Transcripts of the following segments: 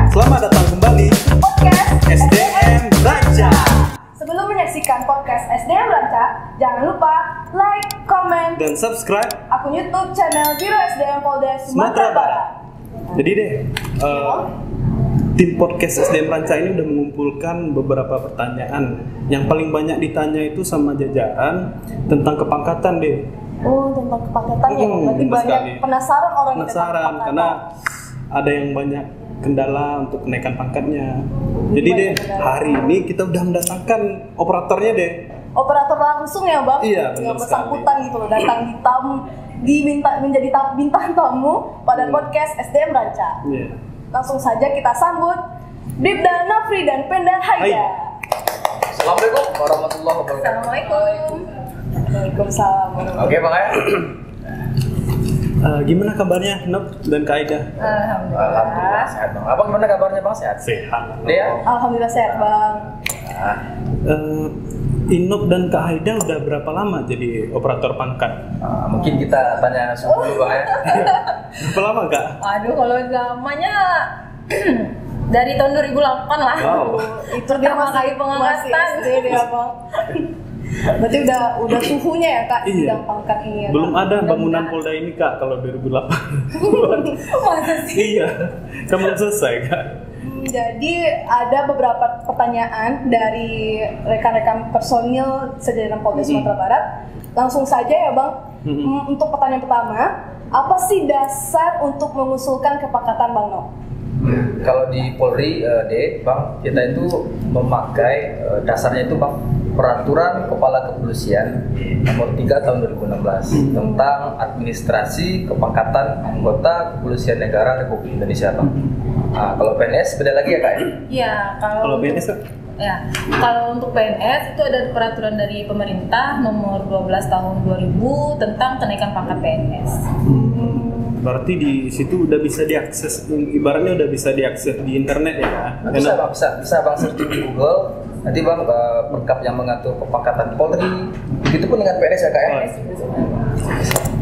Selamat datang kembali podcast SDM Ranca. Sebelum menyaksikan podcast SDM Ranca, jangan lupa like, comment, Dan subscribe akun YouTube channel Biro SDM Polda Sumatera Barat. Jadi deh, tim podcast SDM Ranca ini udah mengumpulkan beberapa pertanyaan. Yang paling banyak ditanya itu sama jajaran tentang kepangkatan deh. Oh, tentang kepangkatan ya. Berarti benar banyak sekali. penasaran orang tentang Penasaran kepangkatan. karena ada yang banyak kendala untuk kenaikan pangkatnya. Jadi deh, hari ini kita udah mendatangkan operatornya deh. Operator langsung ya, Bang? Iya, benar yang bersangkutan gitu loh, datang di tamu, diminta menjadi bintang tamu pada podcast SDM Ranca. Iya. Langsung saja kita sambut Bribda Nafri dan Penda Haida. Assalamualaikum warahmatullahi wabarakatuh. Assalamualaikum. Waalaikumsalam. Oke Bang ya. Gimana kabarnya Nop dan Kak Aida? Alhamdulillah sehat Bang. Apa gimana kabarnya Bang, sehat? Sehat. Iya. Alhamdulillah sehat, Bang. Nah, Inop dan Kak Aida udah berapa lama jadi operator pangkat? mungkin kita tanya suhu dulu Bang ya. Berapa lama Kak? Aduh, kalau namanya dari tahun 2008 lah. Wow. Itu dia Pertama masih kali pengangkatan. SD dia, Bang. Berarti udah suhunya ya, Kak, Iya. bidang pangkat ini ya. Belum Kak? ada bangunan Polda ini Kak kalau 2008. Masa sih? Iya, kan belum selesai Kak. Jadi ada beberapa pertanyaan dari rekan-rekan personil sejajaran Polda Sumatera Barat. Langsung saja ya, Bang. Untuk pertanyaan pertama, apa sih dasar untuk mengusulkan kepangkatan Bang Nop? Kalau di Polri Bang, kita itu memakai dasarnya itu Bang Peraturan Kepala Kepolisian Nomor 3 Tahun 2016 tentang administrasi kepangkatan anggota Kepolisian Negara Republik Indonesia Bang. Nah, kalau PNS beda lagi ya Kak? Iya, Kalau BNS Kak? Ya, kalau untuk PNS itu ada peraturan dari pemerintah nomor 12 tahun 2000 tentang kenaikan pangkat PNS. Berarti di situ udah bisa diakses, ibaratnya udah bisa diakses di internet ya Kak? Bisa Bang, bisa Bang searching di Google. Nanti Bang perkap yang mengatur kepangkatan Polri. Begitupun dengan PNS ya Kak ya.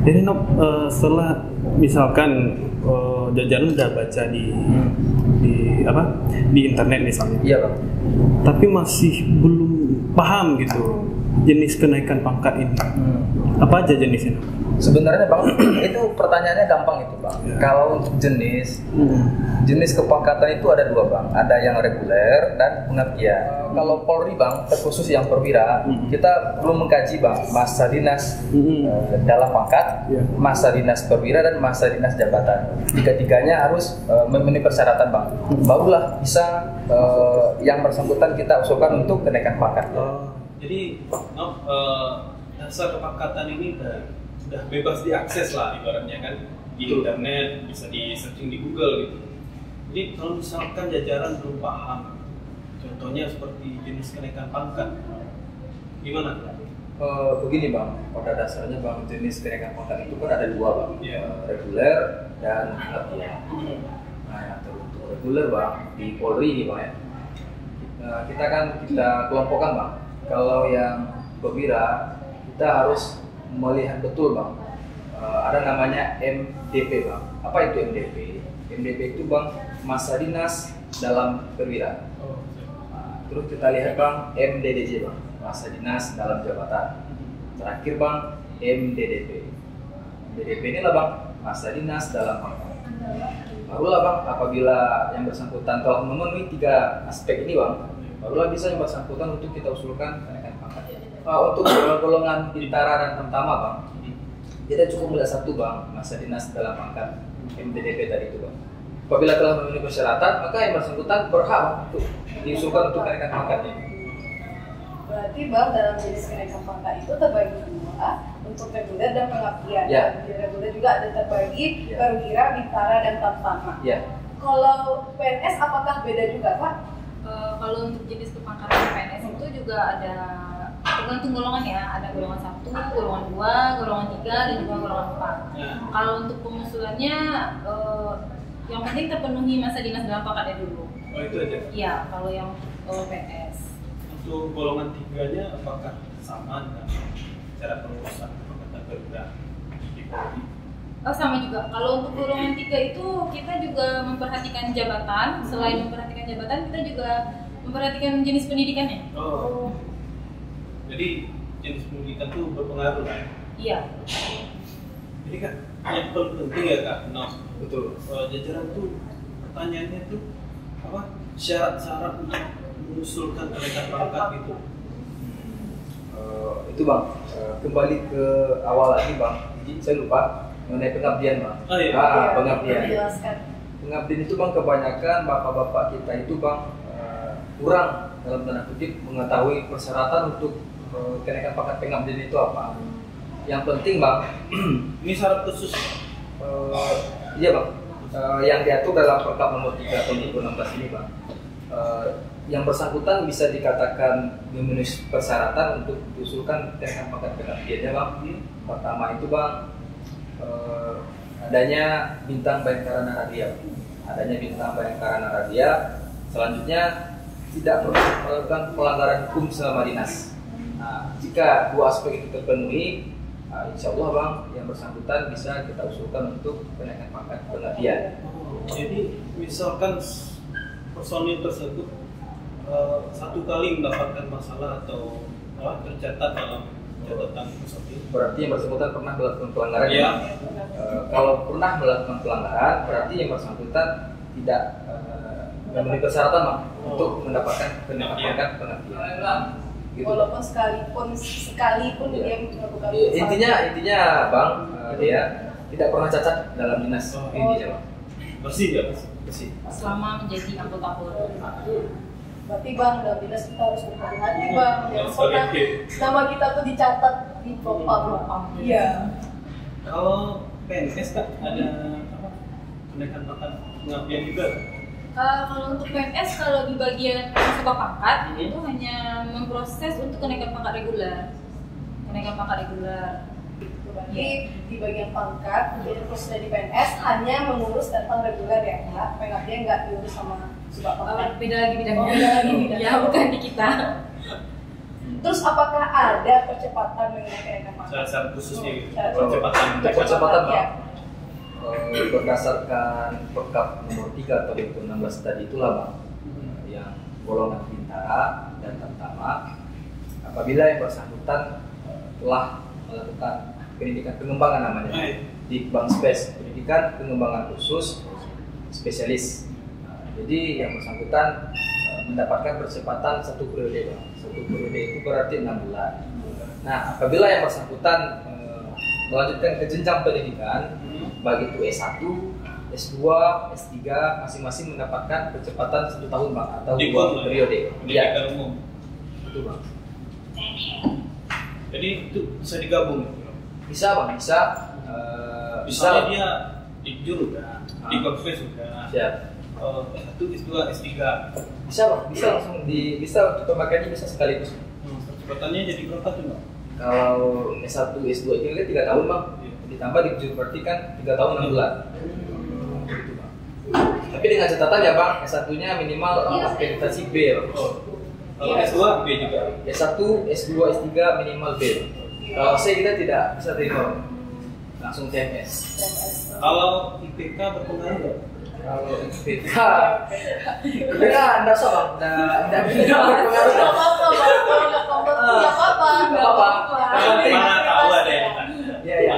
Jadi Nop, setelah misalkan jajaran udah baca di internet misalnya, Iya Bang. tapi masih belum paham gitu jenis kenaikan pangkat ini. Apa aja jenisnya? Sebenarnya Bang, itu pertanyaannya gampang itu Bang. Ya. Kalau untuk jenis kepangkatan itu ada dua Bang. Ada yang reguler dan pengabdian. Kalau Polri Bang, terkhusus yang perwira, kita perlu mengkaji Bang masa dinas dalam pangkat, Ya. masa dinas perwira dan masa dinas jabatan. Tiga-tiganya harus memenuhi persyaratan Bang. Barulah bisa yang bersangkutan kita usulkan untuk kenaikan pangkat. Jadi, Nop, dasar kepangkatan ini udah bebas diakses lah ibaratnya kan, di internet, bisa di searching di Google gitu. Jadi kalau misalkan jajaran belum paham, contohnya seperti jenis kenaikan pangkat, gimana? Begini Bang, pada dasarnya Bang, jenis kenaikan pangkat itu kan ada dua Bang, Iya. reguler dan pengabdian. Nah, untuk reguler Bang, di Polri ini Bang ya, kita kelompokkan Bang. Kalau yang perwira, kita harus melihat betul Bang, ada namanya MDP Bang. Apa itu MDP? MDP itu Bang, masa dinas dalam perwira. Nah, terus kita lihat Bang, MDDJ Bang, masa dinas dalam jabatan. Terakhir Bang, MDDP. MDDP inilah Bang, masa dinas dalam pangkat. Barulah Bang, apabila yang bersangkutan telah memenuhi tiga aspek ini Bang, barulah bisa yang bersangkutan untuk kita usulkan kenaikan pangkat. Untuk golongan bintara dan tamtama Bang, kita cukup melihat satu Bang, masa dinas dalam pangkat MDDP tadi itu Bang. Apabila telah memenuhi persyaratan, maka yang bersangkutan berhak untuk diusulkan untuk kenaikan pangkatnya. Berarti Bang, dalam jenis kenaikan pangkat itu terbagi dua, untuk reguler dan pengabdian. Ya. Di reguler juga ada terbagi Ya. perwira, bintara, dan tamtama. Ya. Kalau PNS apakah beda juga, Pak? Kalau untuk jenis kepangkatan PNS itu juga ada tergantung golongan ya, ada golongan 1, golongan 2, golongan 3, dan juga golongan 4. Kalau untuk pengusulannya, yang penting terpenuhi masa dinas dalam pangkatnya dulu. Oh itu aja. Iya, kalau yang PNS. Untuk golongan tiganya apakah sama dengan cara pengurusan kepangkatan perwira di Polri? Oh sama juga. Kalau untuk golongan 3 itu kita juga memperhatikan jabatan. Selain memperhatikan jabatan, kita juga memperhatikan jenis pendidikannya. Oh. Jadi jenis pendidikan itu berpengaruh lah. Iya. Jadi Kak, yang paling penting ya Kak, Betul. Jajaran tuh pertanyaannya tuh apa? Syarat-syarat untuk mengusulkan kenaikan pangkat gitu. Itu Bang, kembali ke awal lagi Bang. Jadi saya lupa mengenai pengabdian Bang. Oh, iya. Pengabdian. Jelaskan. Pengabdian itu Bang, kebanyakan bapak-bapak kita itu Bang kurang dalam tanda kutip mengetahui persyaratan untuk kenaikan pangkat pengabdian itu apa. Yang penting Bang, Ini syarat khusus. iya Bang, yang diatur dalam Perkap nomor 3 tahun 2016 ini Bang, yang bersangkutan bisa dikatakan memenuhi persyaratan untuk diusulkan kenaikan pangkat pengabdiannya Bang. Pertama itu Bang, adanya bintang Bayangkara Naradia. Adanya bintang Bayangkara Naradia. Selanjutnya tidak melakukan pelanggaran hukum selama dinas. Nah, jika dua aspek itu terpenuhi, insya Allah Bang, yang bersangkutan bisa kita usulkan untuk kenaikan pangkat pengabdian. Jadi misalkan personil tersebut satu kali mendapatkan masalah atau tercatat dalam catatan personil. Berarti yang bersangkutan pernah melakukan pelanggaran Iya. ya? Kalau pernah melakukan pelanggaran, berarti yang bersangkutan tidak memenuhi persyaratan Bang, untuk mendapatkan kenaikan pangkat pengabdian. Gitu. Walaupun sekalipun Iya. dia melakukan Intinya Bang, dia tidak pernah cacat dalam dinas. Oh. Intinya Bang. Bersih ya, Bersih. Selama menjadi anggota Polri. Berarti Bang, dalam dinas kita harus berhati-hati Bang. Jangan Sorry. pernah nama kita tuh dicatat di propam. Iya. Kalau PNS Kak ada apa? Kenaikan pangkat pengabdian juga. Kalau untuk PNS, kalau di bagian suka pangkat itu hanya memproses untuk kenaikan pangkat reguler. Kenaikan pangkat reguler. Berarti di bagian pangkat, jadi proses dari PNS hanya mengurus tentang reguler ya, Kak. Pengabdian nggak diurus sama subak pangkat. Beda lagi bidangnya. Oh, beda lagi bidangnya. Ya, bukan di kita. Terus apakah ada percepatan mengenai kenaikan pangkat? Syarat khususnya gitu. Syarat. Percepatan. Percepatan Ya. Bang. Berdasarkan Perkap nomor 3 tahun 2016 tadi itulah Bang, yang golongan bintara dan tamtama, apabila yang bersangkutan telah melakukan pendidikan pengembangan namanya di Bank Spes, pendidikan pengembangan khusus spesialis. Jadi yang bersangkutan mendapatkan percepatan 1 periode Bang. 1 periode itu berarti 6 bulan. Nah, apabila yang bersangkutan melanjutkan ke jenjang pendidikan, baik itu S1, S2, S3, masing-masing mendapatkan percepatan 1 tahun Bang, atau 2 periode. Pendidikan umum. Itu Bang. Jadi itu bisa digabung. Bisa Bang, bisa. Misalnya dia di juru kan, di Bank-Spes juga. Siap. S1, S2, S3. Bisa Bang, bisa langsung bisa untuk pemakaiannya bisa sekaligus. Percepatannya jadi berapa tuh Bang? Kalau S1, S2 itu kan 3 tahun Bang. Ditambah di juru berarti kan 3 tahun 6 bulan. Gitu, Bang. Tapi dengan catatan ya Bang, S1-nya minimal akreditasi B. Kalau S2 B juga. S1, S2, S3 minimal B. Kalau C kita tidak bisa terima, langsung TMS. Kalau IPK berpengaruh nggak? Kalau IPK Anda sok Bang, Anda berpengaruh. Nggak apa-apa, Bang. Kalau nggak kompeten, nggak apa-apa. Nggak apa-apa. Mana tahu ada yang Iya, iya.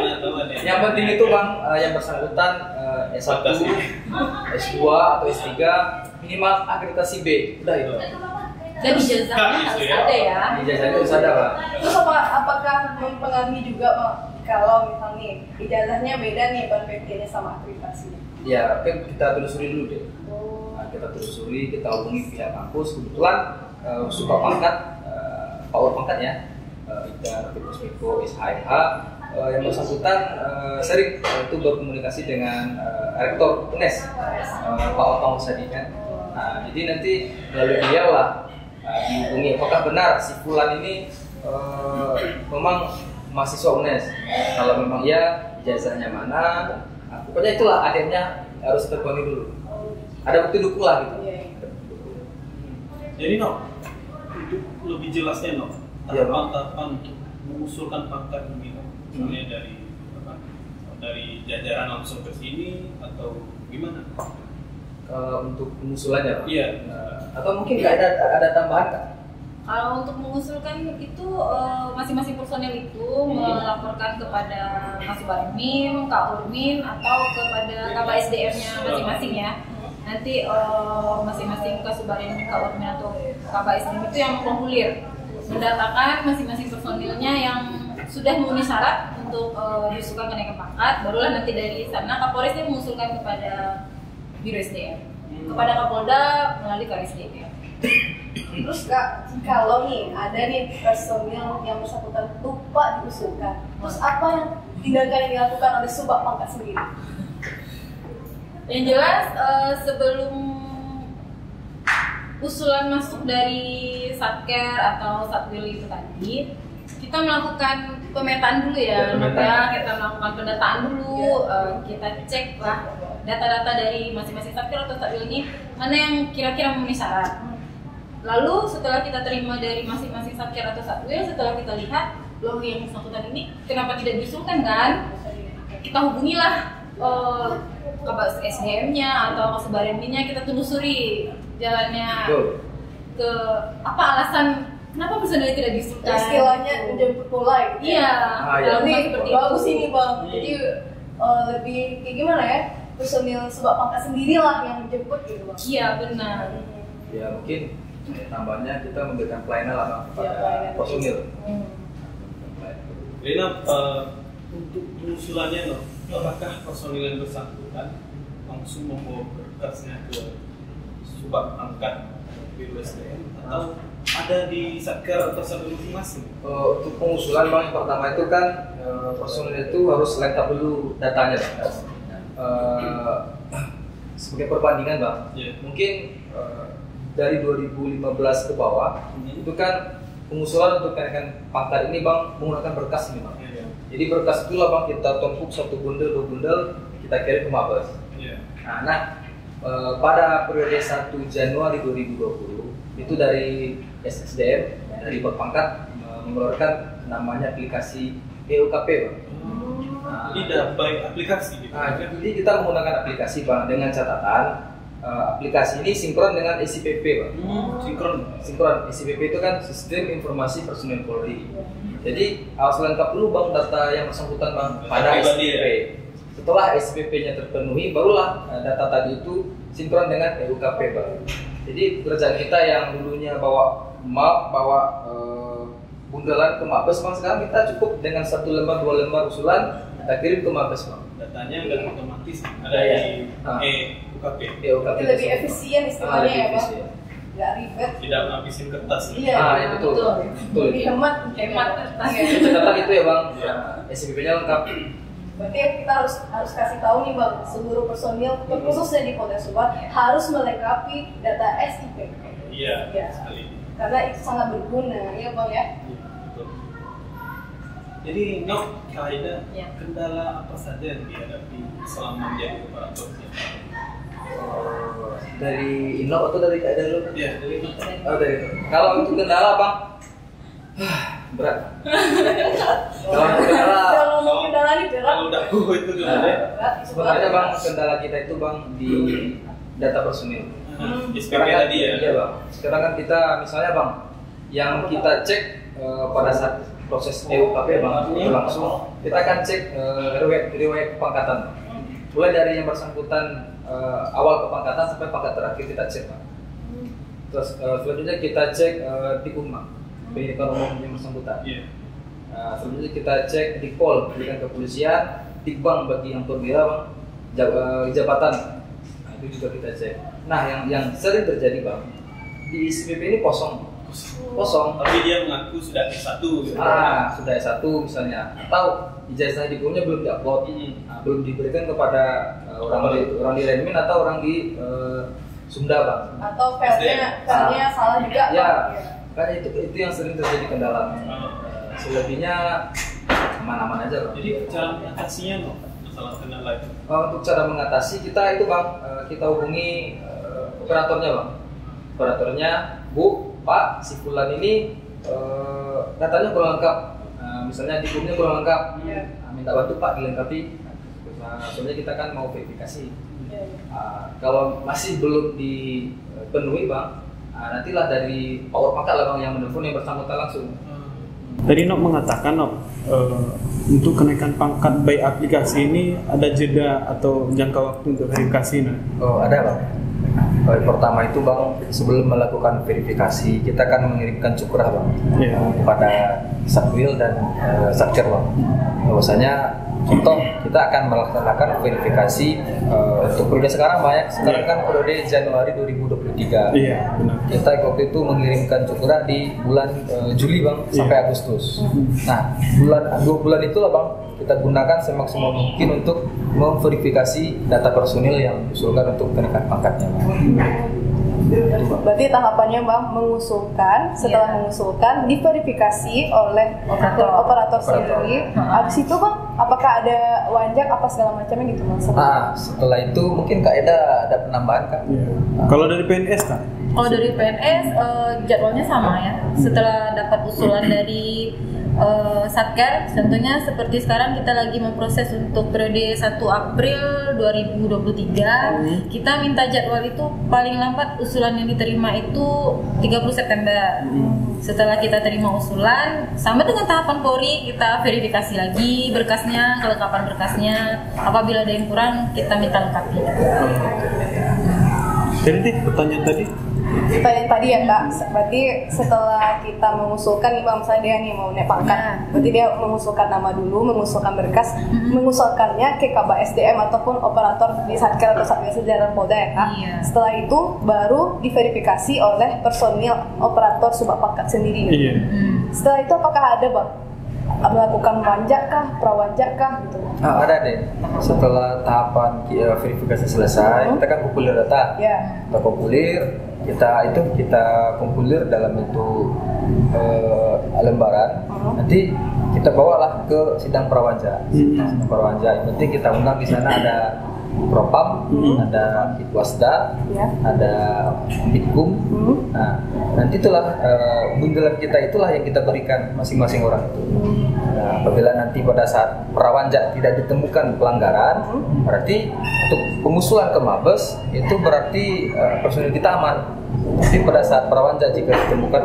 Yang penting itu Bang, yang bersangkutan S1, S2 atau S3 minimal akreditasi B. Udah itu. Dan ijazahnya harus ada ya. Ijazahnya harus ada Bang. Terus apakah mempengaruhi juga Bang, kalau misalnya ijazahnya beda nih PPT-nya sama akreditasinya? Ya, kan kita telusuri dulu deh. Nah, kita telusuri, kita hubungi pihak kampus. Kebetulan suka pangkat, power pangkat ya, IKA, Pusmiko, SHMH, yang bersangkutan sering itu berkomunikasi dengan rektor UNES, Pak Otong Sadi kan. Nah, jadi nanti melalui dia lah dihubungi apakah benar si Fulan ini memang mahasiswa UNES. Kalau memang iya, ijazahnya mana, nah, pokoknya itulah adanya harus terpenuhi dulu. Ada bukti dukung lah gitu. Jadi untuk lebih jelasnya Iya, tahapan-tahapan untuk mengusulkan pangkat ini, misalnya dari dari jajaran langsung ke sini atau gimana? Untuk pengusulannya Pak? Iya. Atau mungkin ada tambahan Kak? Kalau untuk mengusulkan itu masing-masing personel itu melaporkan kepada Kasubag Mim, Kak Urmin atau kepada Kabak SDM-nya masing-masing ya. Nanti masing-masing Kasubag Mim, Kak Urmin atau Kabak SDM itu yang mengformulir, mendatakan masing-masing personilnya yang sudah memenuhi syarat untuk diusulkan kenaikan pangkat. Barulah nanti dari sana Kapolres dia mengusulkan kepada Biro SDM, kepada Kapolda melalui KSDM. Terus Kak, kalau nih ada nih personil yang bersangkutan lupa diusulkan, terus apa yang tindakan yang dilakukan oleh Subag pangkat sendiri? Yang jelas sebelum usulan masuk dari Satker atau Satwil itu tadi, kita melakukan pemetaan dulu ya, kita melakukan pendataan dulu, kita cek lah data-data dari masing-masing Satker atau Satwil ini mana yang kira-kira memenuhi syarat. Lalu setelah kita terima dari masing-masing Satker atau Satwil, setelah kita lihat loh yang bersangkutan ini kenapa tidak diusulkan kan, kita hubungilah Kabak SDM-nya atau Kasubag Mim-nya, kita telusuri jalannya ke apa alasan kenapa personil tidak diusulkan. Istilahnya menjemput bola gitu. Iya. Jadi seperti bagus itu. ini Bang. Jadi lebih kayak gimana ya? Personil Subag pangkat sendirilah yang menjemput gitu Bang. Iya benar. Ya mungkin tambahnya kita memberikan pelayanan lah Bang, kepada pelayanan. personil. Rina, untuk pengusulannya loh, apakah personil yang bersangkutan langsung membawa berkasnya ke Subag pangkat Biro SDM atau ada di Satker atau Satwil masing-masing? Untuk pengusulan Bang, yang pertama itu kan personil itu harus lengkap dulu datanya Bang. Sebagai perbandingan Bang, mungkin dari 2015 ke bawah itu kan pengusulan untuk kenaikan pangkat ini Bang menggunakan berkas ini Bang. Jadi berkas itulah Bang kita tumpuk satu bundel, dua bundel, kita kirim ke Mabes. Nah, pada periode 1 Januari 2020 itu dari SSDM dari berpangkat mengeluarkan namanya aplikasi EUKP Bang. Jadi by aplikasi gitu. Jadi kita menggunakan aplikasi Bang dengan catatan aplikasi ini sinkron dengan SIPP Bang. Sinkron SIPP itu kan Sistem Informasi Personil Polri. Jadi harus lengkap dulu Bang data yang bersangkutan Bang pada SIPP. Setelah SIPP-nya terpenuhi, barulah data tadi itu sinkron dengan EUKP Bang. Jadi pekerjaan kita yang dulunya bawa map, bundelan ke Mabes Bang, sekarang kita cukup dengan 1 lembar 2 lembar usulan kita kirim ke Mabes Bang. Datanya udah otomatis ada di EUKP. Jadi lebih efisien istilahnya ya Bang. Nggak ribet. Tidak ngabisin kertas. Iya, betul. Lebih hemat kertas. Catatan itu ya Bang. SIPP-nya lengkap. Berarti kita harus kasih tahu nih Bang, seluruh personil khususnya di Polda Subag harus melengkapi data SIPP. Iya, Ya. sekali. Karena itu sangat berguna ya Bang ya. Betul. Jadi Kak Aida, kendala apa saja yang dihadapi selama menjadi operator? Dari Inok atau dari Kak Aida dulu? Iya, dari Inok. Dari Inok. Kalau untuk kendala Bang, berat. Kalau untuk kendala, Kalau ngomong kendala ini berat. Kalau udah itu gimana? sebenarnya Bang kendala kita itu Bang di data personil. SPP tadi ya? Iya Bang. Sekarang kan kita misalnya Bang, yang kita cek pada saat proses EUKP Bang itu langsung kita akan cek riwayat kepangkatan. Mulai dari yang bersangkutan awal kepangkatan sampai pangkat terakhir kita cek Bang. Terus selanjutnya kita cek di UMA, pendidikan umum yang bersangkutan. Selanjutnya kita cek di POL, pendidikan kepolisian, di bank bagi yang perwira Bang, jabatan. Nah, itu juga kita cek. Nah, yang sering terjadi Bang, di SIPP ini kosong. Tapi dia mengaku sudah S1 gitu. Sudah S1 misalnya, atau ijazah diplomanya belum diupload, belum diberikan kepada orang di Renmin atau orang di Sumda Bang. Atau filenya salah juga. Ya, kan itu yang sering terjadi kendala. Selebihnya aman-aman aja Bang. Jadi cara mengatasinya masalah kendala itu? Untuk cara mengatasi kita itu Bang, kita hubungi operatornya Bang. Operatornya, Bu, Pak, si Fulan ini datanya kurang lengkap. Misalnya diplomnya kurang lengkap, minta bantu Pak dilengkapi. Soalnya kita kan mau verifikasi. Kalau masih belum dipenuhi bang, nantilah dari power pangkat lah bang yang menelpon yang bersangkutan langsung. Tadi Nok mengatakan untuk kenaikan pangkat by aplikasi ini ada jeda atau jangka waktu untuk verifikasi. Oh ada bang. Yang pertama itu bang, sebelum melakukan verifikasi kita akan mengirimkan cukrah bang kepada Satwil dan Satker bang. Bahwasanya contoh kita akan melaksanakan verifikasi untuk periode sekarang kan periode Januari 2023. Iya benar. Kita waktu itu mengirimkan cukrah di bulan Juli bang sampai Agustus. Nah 2 bulan itulah bang kita gunakan semaksimal mungkin untuk memverifikasi data personil yang diusulkan untuk kenaikan pangkatnya. Berarti tahapannya bang mengusulkan, setelah mengusulkan diverifikasi oleh operator sendiri. Habis itu bang, apakah ada wanjak apa segala macamnya gitu mas? Setelah itu mungkin Kak Eda ada penambahan Kak? Kalau dari PNS Kak? Kalau dari PNS jadwalnya sama ya. Setelah dapat usulan dari Satker, tentunya seperti sekarang kita lagi memproses untuk periode 1 April 2023. Kita minta jadwal itu paling lambat usulan yang diterima itu 30 September. Setelah kita terima usulan, sama dengan tahapan Polri, kita verifikasi lagi berkasnya, kelengkapan berkasnya. Apabila ada yang kurang, kita minta lengkapi. Jadi pertanyaan tadi? Pertanyaan tadi ya kak, berarti setelah kita mengusulkan nih bang, misalnya dia nih mau naik pangkat, berarti dia mengusulkan nama dulu, mengusulkan berkas, mengusulkannya ke Kabak SDM ataupun operator di Satker atau Satgas Jajaran Polda ya kak. Setelah itu baru diverifikasi oleh personil operator subak pangkat sendiri. Setelah itu apakah ada bang melakukan wanjak kah, prawanjak kah gitu? Ada deh. Setelah tahapan verifikasi selesai, kita kan kumpulir data. Kita kumpulir, kita kumpulir dalam bentuk lembaran. Nanti kita bawalah ke sidang prawanjak. Sidang prawanjak. Yang penting kita undang di sana ada Propam, ada Hitwasda, ada Bitkum. Nah, nanti itulah bundelan kita itulah yang kita berikan masing-masing orang itu. Nah, apabila nanti pada saat prawanjak tidak ditemukan pelanggaran, berarti untuk pengusulan ke Mabes itu berarti personil kita aman. Tapi pada saat prawanjak jika ditemukan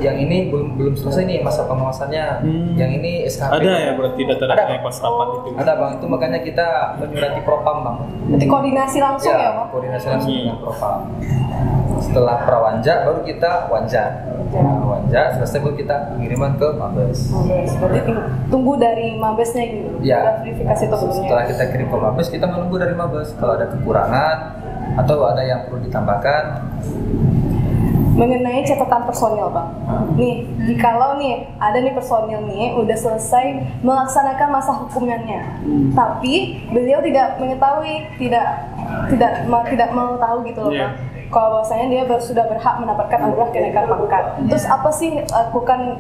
yang ini belum selesai nih masa pengawasannya, yang ini SKP. Ada ya berarti data-data yang pas rapat itu. Ada bang, itu makanya kita menyurati Propam bang. Nanti koordinasi langsung ya bang? Koordinasi langsung dengan Propam. Setelah prawanjak baru kita wanjak. Wanjak selesai baru kita pengiriman ke Mabes. Berarti tunggu dari Mabesnya gitu. Verifikasi itu sebelumnya. Setelah kita kirim ke Mabes, kita menunggu dari Mabes kalau ada kekurangan atau ada yang perlu ditambahkan. Mengenai catatan personil bang, nih jikalau nih ada nih personil nih udah selesai melaksanakan masa hukumannya, tapi beliau tidak mengetahui, tidak mau tahu gitu loh bang. Kalau bahwasanya dia sudah berhak mendapatkan anugerah kenaikan pangkat. Terus apa sih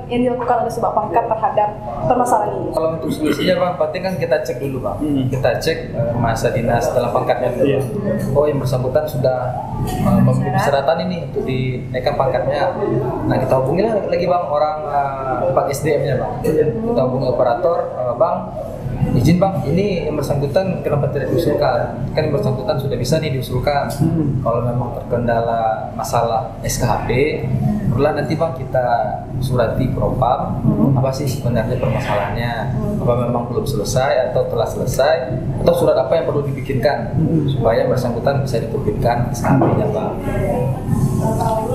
yang dilakukan oleh subak pangkat terhadap permasalahan ini? Kalau untuk solusinya bang, penting kan kita cek dulu bang. Kita cek masa dinas dalam pangkatnya dulu. Oh yang bersangkutan sudah memenuhi persyaratan ini untuk dinaikkan pangkatnya. Nah kita hubungi lagi bang orang Pak SDM-nya bang. Kita hubungi operator, bang izin bang, ini yang bersangkutan kenapa tidak diusulkan? Kan yang bersangkutan sudah bisa nih diusulkan. Kalau memang terkendala masalah SKHP, perlah nanti bang kita surati Propam, apa sih sebenarnya permasalahannya? Apa memang belum selesai atau telah selesai? Atau surat apa yang perlu dibikinkan supaya bersangkutan bisa diterbitkan SKHP-nya bang?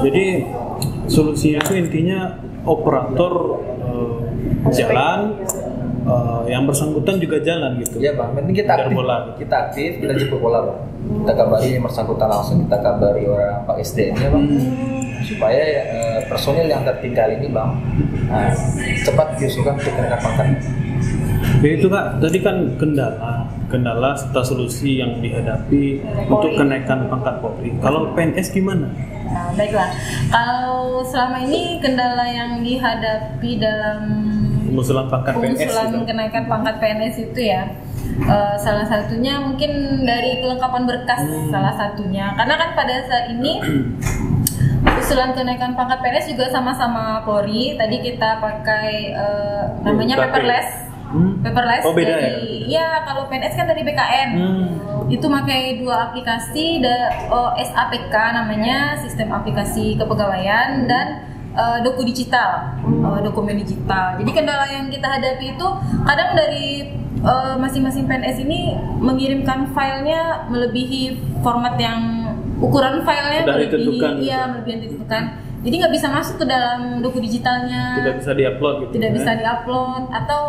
Jadi solusinya itu intinya operator jalan, yang bersangkutan juga jalan gitu. Iya bang, penting kita aktif, kita jemput bola bang. Kita kabari yang bersangkutan langsung, kita kabari orang Pak SDM-nya bang, supaya personil yang tertinggal ini bang cepat diusulkan untuk kenaikan pangkat. Ya itu kak, tadi kan kendala serta solusi yang dihadapi untuk kenaikan pangkat Polri. Kalau PNS gimana? Nah, baiklah, kalau selama ini kendala yang dihadapi dalam pengusulan pangkat PNS itu. Kenaikan pangkat PNS itu ya, salah satunya mungkin dari kelengkapan berkas, salah satunya karena kan pada saat ini usulan kenaikan pangkat PNS juga sama-sama Polri. Tadi kita pakai namanya paperless Paperless Oh, beda dari, ya? kalau PNS kan dari BKN. Itu pakai 2 aplikasi, SAPK namanya, Sistem Aplikasi Kepegawaian, dan Doku Digital, dokumen digital. Jadi kendala yang kita hadapi itu kadang dari masing-masing PNS ini mengirimkan filenya melebihi format yang ukuran filenya Sudah ditentukan. melebihi yang ditentukan. Jadi nggak bisa masuk ke dalam doku digitalnya. Tidak bisa diupload gitu. Tidak bisa diupload, atau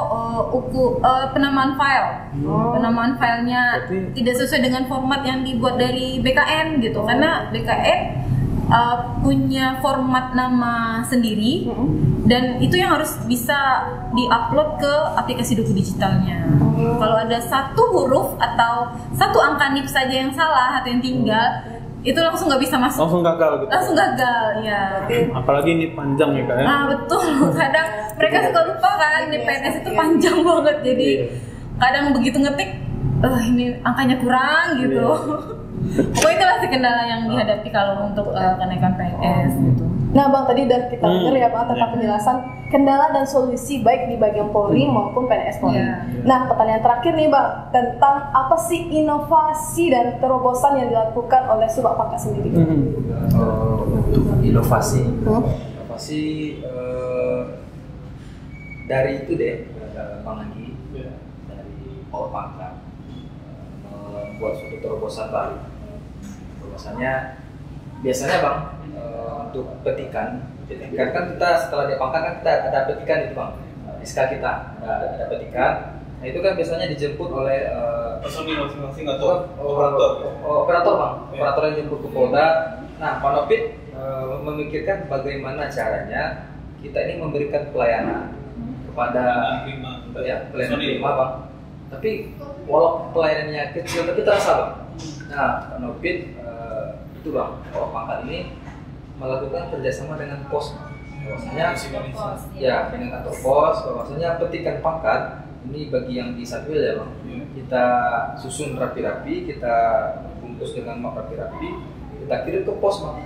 penamaan file. Penamaan filenya Berarti- tidak sesuai dengan format yang dibuat dari BKN gitu. Karena BKN punya format nama sendiri, dan itu yang harus bisa diupload ke aplikasi doku digitalnya. Kalau ada 1 huruf atau 1 angka NIP saja yang salah atau yang tinggal, itu langsung nggak bisa masuk. Langsung gagal gitu. Langsung gagal, ya. Apalagi ini panjang ya Kak ya. Ah, betul. Kadang mereka suka lupa kan, di PNS itu panjang banget. Jadi Iya. kadang begitu ngetik, ini angkanya kurang gitu. Pokoknya itulah sih kendala yang dihadapi kalau untuk kenaikan PNS gitu. Nah Bang, tadi udah kita dengar ya Bang tentang penjelasan kendala dan solusi baik di bagian Polri maupun PNS Polri. Iya. Nah pertanyaan terakhir nih Bang, tentang apa sih inovasi dan terobosan yang dilakukan oleh Subak Pangkat sendiri? Untuk inovasi dari itu deh, Bang Anggi, dari Polri Pangkat membuat suatu terobosan baru. Terobosannya biasanya Bang, untuk petikan kan kita setelah dipangkat kan kita ada petikan itu Bang, SK kita ada petikan. Nah itu kan biasanya dijemput oleh personil masing-masing atau operator Bang, operator yang jemput ke Polda. Nah Panopit memikirkan bagaimana caranya kita ini memberikan pelayanan kepada pelayanan prima Bang. Tapi walau pelayanannya kecil tapi terasa Bang. Nah Panopit itu Bang, Pangkat ini melakukan kerjasama dengan pos, bahwasanya ya dengan kantor pos, bahwasanya petikan pangkat ini bagi yang di Satwil ya Bang, kita susun rapi-rapi, kita bungkus dengan map rapi-rapi, kita kirim ke pos Bang.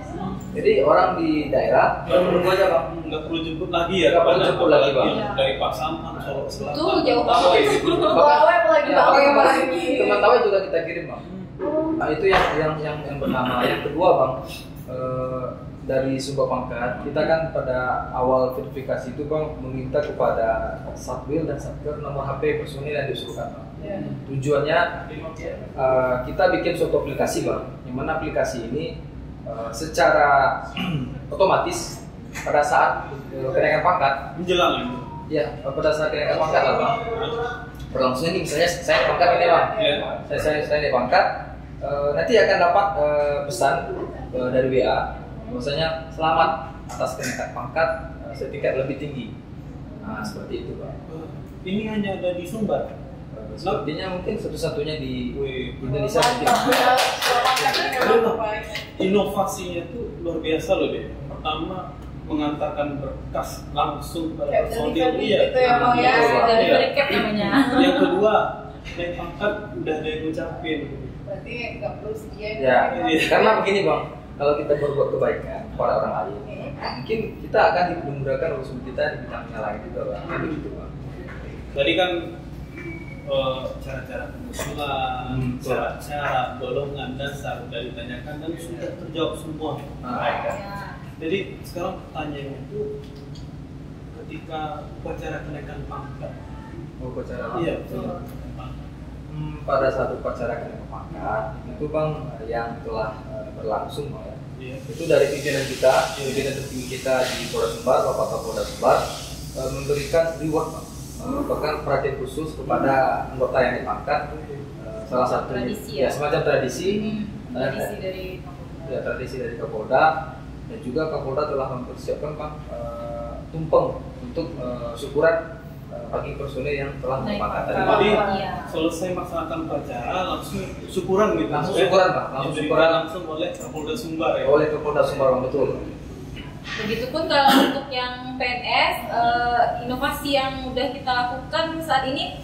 Jadi orang di daerah menunggu aja Bang, nggak perlu jemput lagi ya, nggak perlu jemput lagi Bang. Dari Pasaman, Solo Selatan, Betul, jauh Mentawai banget. gitu. Apalagi Mentawai juga kita kirim Bang. Nah itu yang pertama. Yang kedua Bang, dari Subak Pangkat kita kan pada awal verifikasi itu Bang meminta kepada Satwil dan Satker nomor HP personil yang disuruhkan Bang. Tujuannya kita bikin suatu aplikasi Bang, yang mana aplikasi ini secara otomatis pada saat kenaikan pangkat Menjelang itu. ya, pada saat kenaikan pangkat lah Bang, berlangsung ini misalnya saya pangkat ini Bang, saya di pangkat, nanti akan dapat pesan dari WA bahwasanya selamat atas kenaikan pangkat setingkat lebih tinggi. Nah seperti itu Bang. Ini hanya ada di Sumbar. Sepertinya mungkin satu-satunya di Indonesia. Inovasinya itu luar biasa loh deh. Pertama mengantarkan berkas langsung pada personil, gitu ya Bang ya. Dari Iya. recap namanya. Yang kedua naik pangkat udah ada yang ngucapin. Berarti nggak perlu sekian. Ya, karena begini Bang, kalau kita berbuat kebaikan kepada orang lain, mungkin kita akan dimudahkan urusan kita di bidang yang lain juga Bang. Gitu Bang. Tadi kan cara-cara pengusulan, cara-cara golongan dasar sudah ditanyakan dan sudah terjawab semua. Baik kan? Jadi sekarang pertanyaannya itu ketika upacara kenaikan pangkat. Upacara Iya, pangkat. betul. Pada saat upacara kenaikan pangkat itu Bang yang telah berlangsung Bang ya. Iya. Itu dari pimpinan kita, pimpinan tertinggi kita di Polda Sumbar, Bapak Kapolda Sumbar memberikan reward Bang. Bahkan perhatian khusus kepada anggota yang dipangkat, salah satu Tradisi, ya semacam tradisi, Tradisi dari ya tradisi dari Kapolda, dan juga Kapolda telah mempersiapkan Bang tumpeng untuk syukuran bagi personil yang telah Naik dipangkat tadi. pangkat. Jadi Iya. selesai melaksanakan upacara langsung syukuran gitu. Langsung Maksudnya syukuran, Pak. Langsung diberikan syukuran. langsung oleh Kapolda Sumbar ya. Oleh Kapolda Sumbar Bang, betul. Begitupun kalau untuk yang PNS, inovasi yang udah kita lakukan saat ini,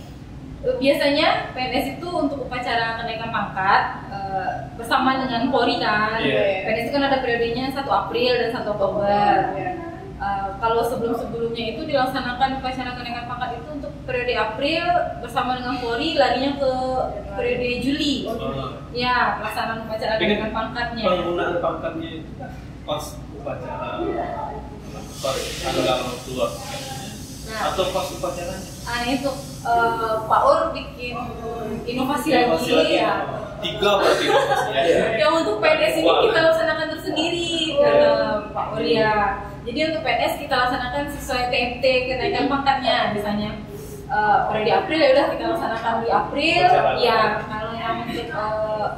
biasanya PNS itu untuk upacara kenaikan pangkat bersamaan dengan Polri kan. Iya. PNS itu kan ada periodenya 1 April dan 1 Oktober. Kalau sebelumnya itu dilaksanakan upacara kenaikan pangkat itu untuk periode April bersama dengan Polri, larinya ke periode Juli. Ya, pelaksanaan upacara kenaikan pangkatnya. Penggunaan pangkatnya itu kan pas upacara tanggal keluar. Atau pas upacaranya? Itu Pak Ur bikin inovasi lagi ya. 3 berarti inovasinya. Yang untuk PNS ini kita laksanakan tersendiri kata Pak Ur ya. Jadi untuk PNS kita laksanakan sesuai TMT kenaikan pangkatnya, misalnya periode April ya udah kita laksanakan di April. Ya kalau yang untuk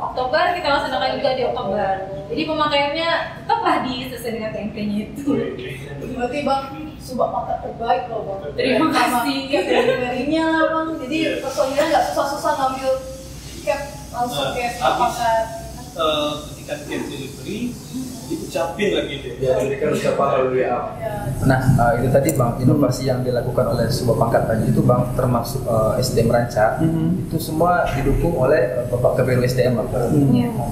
Oktober kita laksanakan juga di Oktober. Jadi pemakaiannya tetaplah sesuai dengan TMT-nya itu. Berarti Bang subak pangkat terbaik loh Bang. Terima kasih. Kategorinya lah Bang. Jadi personilnya nggak susah-susah ngambil cap langsung ke pangkat. Ketika cap delivery diucapin lagi deh. Ya, berikan ucapan melalui WA. Nah, itu tadi Bang, inovasi yang dilakukan oleh sebuah pangkat tadi itu Bang, termasuk SDM Ranca, itu semua didukung oleh Bapak Kabiro SDM Bang.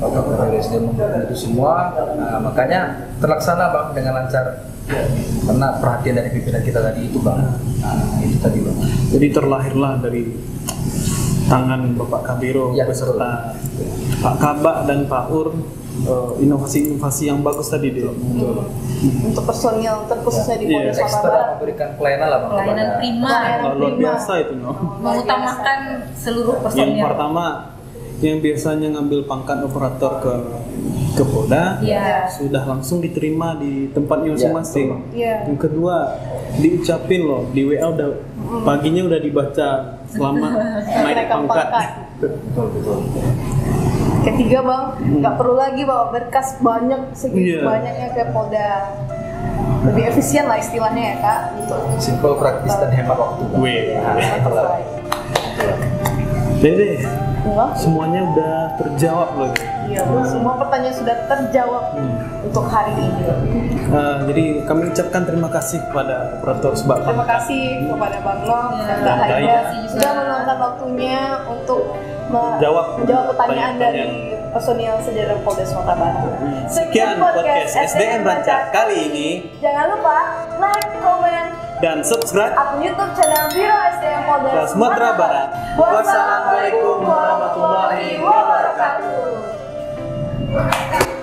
Bapak Kabiro SDM mendukung itu semua, makanya terlaksana Bang dengan lancar. Karena perhatian dari pimpinan kita tadi itu Bang. Itu tadi Bang. Jadi terlahirlah dari tangan Bapak Kabiro Ya, beserta Pak Kabak dan Pak Ur inovasi-inovasi yang bagus tadi deh. Untuk personil terkhususnya di Polda Sumatera Ekstra Barat. memberikan pelayanan lah Bang. Pelayanan kepada- prima, Luar biasa itu no. mengutamakan seluruh Yang personil. pertama yang biasanya ngambil pangkat operator ke Polda Iya. sudah langsung diterima di tempatnya masing-masing. Iya. Yang kedua diucapin loh di WA udah paginya udah dibaca selamat naik pangkat. Betul. Ketiga Bang, nggak perlu lagi bawa berkas banyak segitu Iya. banyaknya ke Polda. Lebih efisien lah istilahnya ya Kak. Untuk Simple, praktis dan hemat waktu Bang. Wih. terbaik. Dede, Bang, semuanya udah terjawab loh. iya Bang, semua pertanyaan sudah terjawab untuk hari ini. Jadi kami ucapkan terima kasih kepada operator Subak. Terima kasih kepada Bang Noh dan Mbak Mbak Haida Haida. sudah meluangkan waktunya untuk Menjawab pertanyaan dari pertanyaan. personil sejajar Polda Sumatera Barat. Sekian podcast SDM Ranca kali ini. Jangan lupa like, komen, Dan subscribe akun YouTube channel Biro SDM Polda Sumatera Barat. Wassalamualaikum warahmatullahi wabarakatuh. wabarakatuh.